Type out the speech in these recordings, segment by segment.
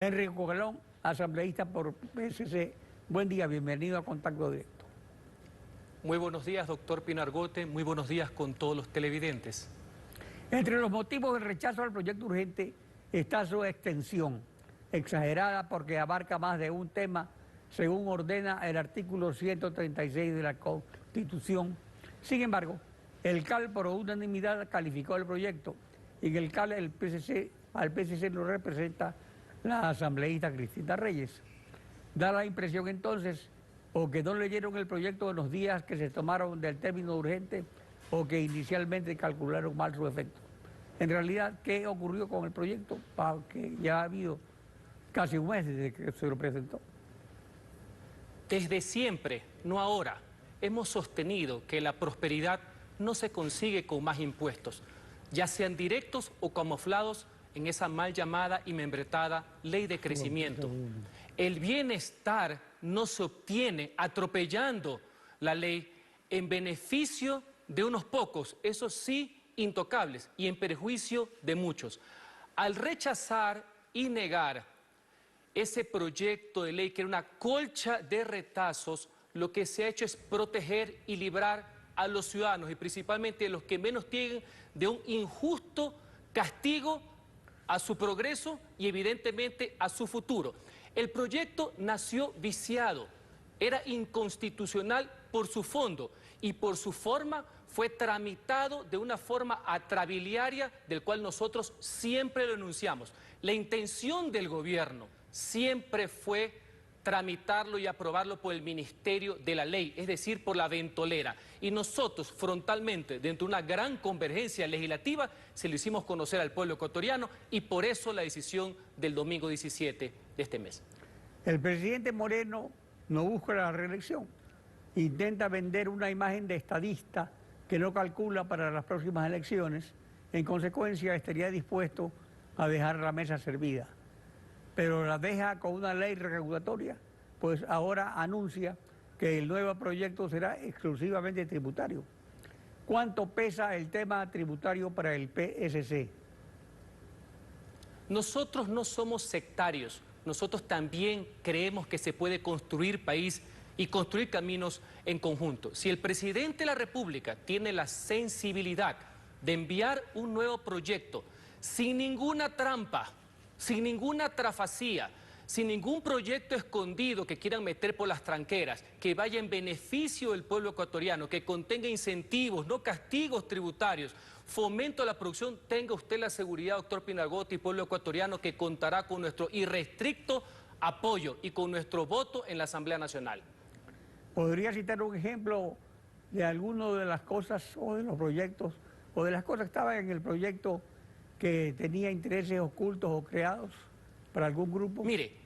Enrique Galón, asambleísta por PSC. Buen día, bienvenido a Contacto Directo. Muy buenos días, doctor Pinargote. Muy buenos días con todos los televidentes. Entre los motivos del rechazo al proyecto urgente está su extensión, exagerada porque abarca más de un tema, según ordena el artículo 136 de la Constitución. Sin embargo, el CAL por unanimidad calificó el proyecto y que el CAL al PSC lo representa la asambleísta Cristina Reyes. Da la impresión entonces o que no leyeron el proyecto en los días que se tomaron del término urgente o que inicialmente calcularon mal su efecto. En realidad, ¿qué ocurrió con el proyecto? Que ya ha habido casi un mes desde que se lo presentó. Desde siempre, no ahora, hemos sostenido que la prosperidad no se consigue con más impuestos, ya sean directos o camuflados en esa mal llamada y membretada ley de crecimiento. El bienestar no se obtiene atropellando la ley en beneficio de unos pocos, eso sí, intocables, y en perjuicio de muchos. Al rechazar y negar ese proyecto de ley que era una colcha de retazos, lo que se ha hecho es proteger y librar a los ciudadanos y principalmente a los que menos tienen de un injusto castigo a su progreso y evidentemente a su futuro. El proyecto nació viciado, era inconstitucional por su fondo y por su forma fue tramitado de una forma atrabiliaria del cual nosotros siempre lo enunciamos. La intención del gobierno siempre fue tramitarlo y aprobarlo por el Ministerio de la Ley, es decir, por la ventolera. Y nosotros, frontalmente, dentro de una gran convergencia legislativa, se lo hicimos conocer al pueblo ecuatoriano y por eso la decisión del domingo 17 de este mes. El presidente Moreno no busca la reelección, intenta vender una imagen de estadista que no calcula para las próximas elecciones, en consecuencia estaría dispuesto a dejar la mesa servida. Pero la deja con una ley regulatoria, pues ahora anuncia que el nuevo proyecto será exclusivamente tributario. ¿Cuánto pesa el tema tributario para el PSC? Nosotros no somos sectarios, nosotros también creemos que se puede construir país y construir caminos en conjunto. Si el presidente de la República tiene la sensibilidad de enviar un nuevo proyecto sin ninguna trampa, sin ninguna trafacía, sin ningún proyecto escondido que quieran meter por las tranqueras, que vaya en beneficio del pueblo ecuatoriano, que contenga incentivos, no castigos tributarios, fomento a la producción, tenga usted la seguridad, doctor Pinargote y pueblo ecuatoriano, que contará con nuestro irrestricto apoyo y con nuestro voto en la Asamblea Nacional. ¿Podría citar un ejemplo de alguna de las cosas o de los proyectos o de las cosas que estaban en el proyecto que tenía intereses ocultos o creados para algún grupo? Mire,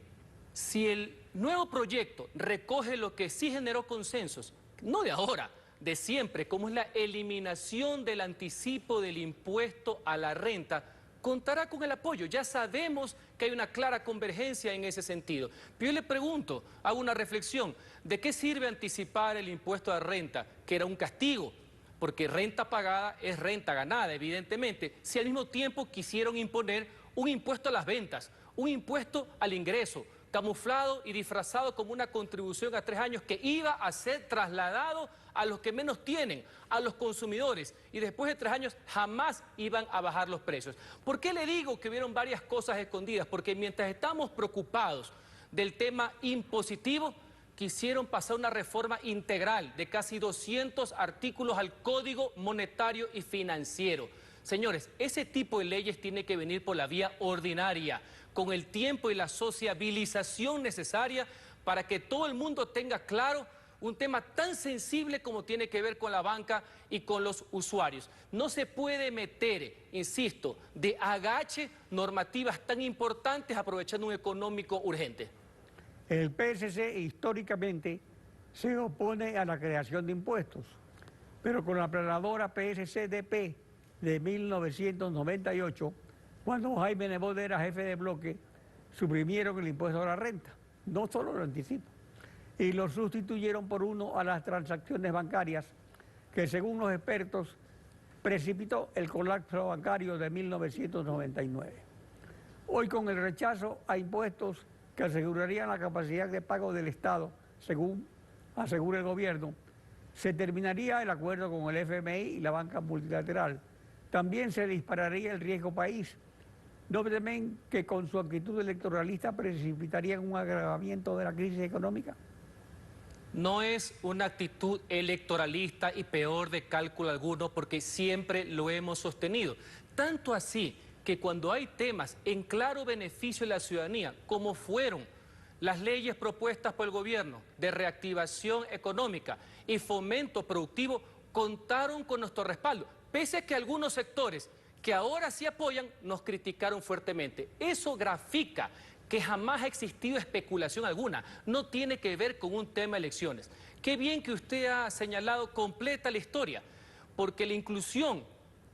si el nuevo proyecto recoge lo que sí generó consensos, no de ahora, de siempre, como es la eliminación del anticipo del impuesto a la renta, contará con el apoyo. Ya sabemos que hay una clara convergencia en ese sentido. Pero yo le pregunto, hago una reflexión, ¿de qué sirve anticipar el impuesto a la renta? Que era un castigo, porque renta pagada es renta ganada, evidentemente, si al mismo tiempo quisieron imponer un impuesto a las ventas, un impuesto al ingreso, camuflado y disfrazado como una contribución a 3 años que iba a ser trasladado a los que menos tienen, a los consumidores, y después de 3 años jamás iban a bajar los precios. ¿Por qué le digo que vieron varias cosas escondidas? Porque mientras estamos preocupados del tema impositivo, quisieron pasar una reforma integral de casi 200 artículos al Código Monetario y Financiero. Señores, ese tipo de leyes tiene que venir por la vía ordinaria, con el tiempo y la sociabilización necesaria para que todo el mundo tenga claro un tema tan sensible como tiene que ver con la banca y con los usuarios. No se puede meter, insisto, de agache normativas tan importantes aprovechando un económico urgente. El PSC históricamente se opone a la creación de impuestos, pero con la planadora PSC-DP de 1998, cuando Jaime Nebot era jefe de bloque, suprimieron el impuesto a la renta, no solo el anticipo, y lo sustituyeron por uno a las transacciones bancarias, que según los expertos precipitó el colapso bancario de 1999. Hoy con el rechazo a impuestos que asegurarían la capacidad de pago del Estado, según asegura el gobierno, se terminaría el acuerdo con el FMI y la banca multilateral. También se dispararía el riesgo país. ¿No temen que con su actitud electoralista precipitarían un agravamiento de la crisis económica? No es una actitud electoralista y peor de cálculo alguno, porque siempre lo hemos sostenido. Tanto así que cuando hay temas en claro beneficio de la ciudadanía, como fueron las leyes propuestas por el gobierno de reactivación económica y fomento productivo, contaron con nuestro respaldo, pese a que algunos sectores que ahora sí apoyan nos criticaron fuertemente. Eso grafica que jamás ha existido especulación alguna, no tiene que ver con un tema de elecciones. Qué bien que usted ha señalado completa la historia, porque la inclusión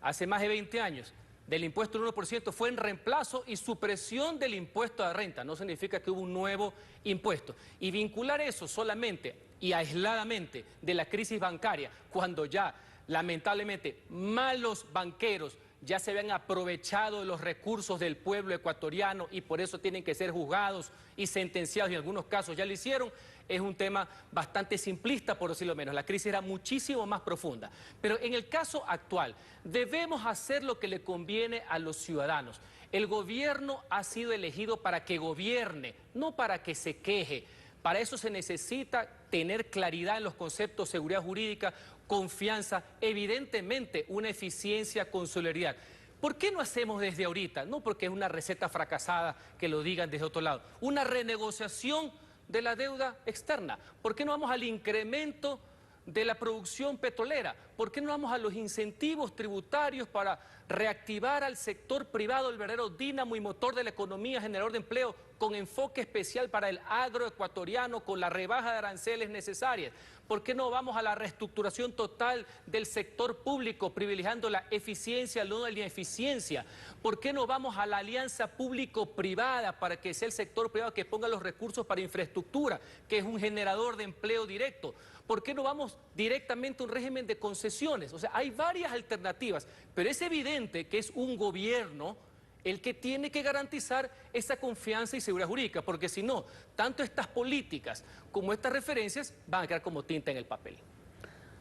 hace más de 20 años del impuesto del 1% fue en reemplazo y supresión del impuesto a la renta, no significa que hubo un nuevo impuesto. Y vincular eso solamente y aisladamente de la crisis bancaria, cuando ya lamentablemente malos banqueros ya se habían aprovechado de los recursos del pueblo ecuatoriano y por eso tienen que ser juzgados y sentenciados, y en algunos casos ya lo hicieron, es un tema bastante simplista, por decirlo menos. La crisis era muchísimo más profunda. Pero en el caso actual, debemos hacer lo que le conviene a los ciudadanos. El gobierno ha sido elegido para que gobierne, no para que se queje. Para eso se necesita tener claridad en los conceptos de seguridad jurídica, confianza, evidentemente una eficiencia con solidaridad. ¿Por qué no hacemos desde ahorita? No porque es una receta fracasada que lo digan desde otro lado. Una renegociación de la deuda externa. ¿Por qué no vamos al incremento de la producción petrolera? ¿Por qué no vamos a los incentivos tributarios para reactivar al sector privado, el verdadero dínamo y motor de la economía, generador de empleo, con enfoque especial para el agroecuatoriano, con la rebaja de aranceles necesarias? ¿Por qué no vamos a la reestructuración total del sector público, privilegiando la eficiencia, no la ineficiencia? ¿Por qué no vamos a la alianza público-privada para que sea el sector privado que ponga los recursos para infraestructura, que es un generador de empleo directo? ¿Por qué no vamos directamente a un régimen de concesiones? O sea, hay varias alternativas, pero es evidente que es un gobierno el que tiene que garantizar esa confianza y seguridad jurídica, porque si no, tanto estas políticas como estas referencias van a quedar como tinta en el papel.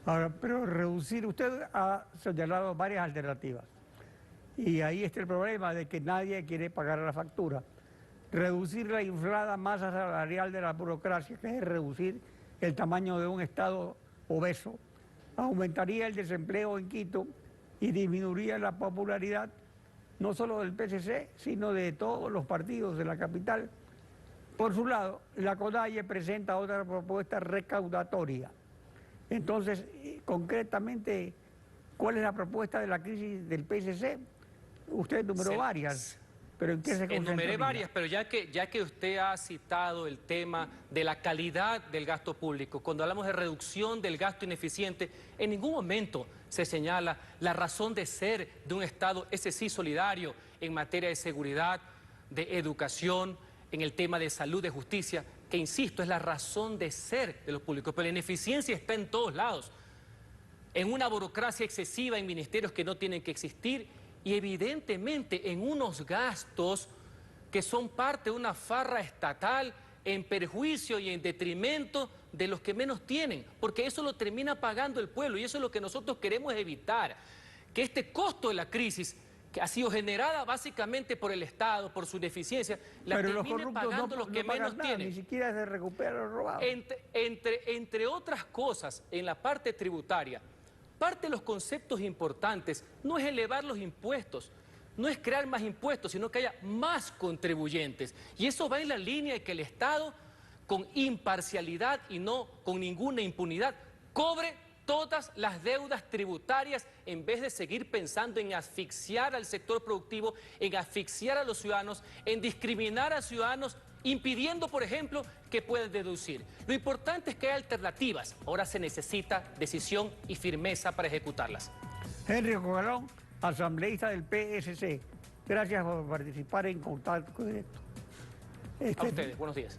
Ahora, pero reducir, usted ha señalado varias alternativas, y ahí está el problema de que nadie quiere pagar la factura. Reducir la inflada masa salarial de la burocracia, que es reducir el tamaño de un Estado obeso, aumentaría el desempleo en Quito y disminuiría la popularidad no solo del PSC, sino de todos los partidos de la capital. Por su lado, la CONAIE presenta otra propuesta recaudatoria. Entonces, concretamente, ¿cuál es la propuesta de la crisis del PSC? Usted enumeró varias, pero ¿en qué se concentra? Enumeré varias, pero ya que usted ha citado el tema de la calidad del gasto público, cuando hablamos de reducción del gasto ineficiente, en ningún momento se señala la razón de ser de un Estado, ese sí solidario, en materia de seguridad, de educación, en el tema de salud, de justicia, que insisto, es la razón de ser de los públicos, pero la ineficiencia está en todos lados, en una burocracia excesiva, en ministerios que no tienen que existir, y evidentemente en unos gastos que son parte de una farra estatal en perjuicio y en detrimento de los que menos tienen, porque eso lo termina pagando el pueblo y eso es lo que nosotros queremos evitar, que este costo de la crisis, que ha sido generada básicamente por el Estado, por su ineficiencia, la termine pagando los que menos tienen. Ni siquiera se recupera lo robado. Entre otras cosas, en la parte tributaria, parte de los conceptos importantes no es elevar los impuestos, no es crear más impuestos, sino que haya más contribuyentes. Y eso va en la línea de que el Estado, con imparcialidad y no con ninguna impunidad, cobre todas las deudas tributarias en vez de seguir pensando en asfixiar al sector productivo, en asfixiar a los ciudadanos, en discriminar a ciudadanos, impidiendo, por ejemplo, que puedan deducir. Lo importante es que hay alternativas. Ahora se necesita decisión y firmeza para ejecutarlas. Henry Cogalón, asambleísta del PSC. Gracias por participar en Contacto Directo. A ustedes, buenos días.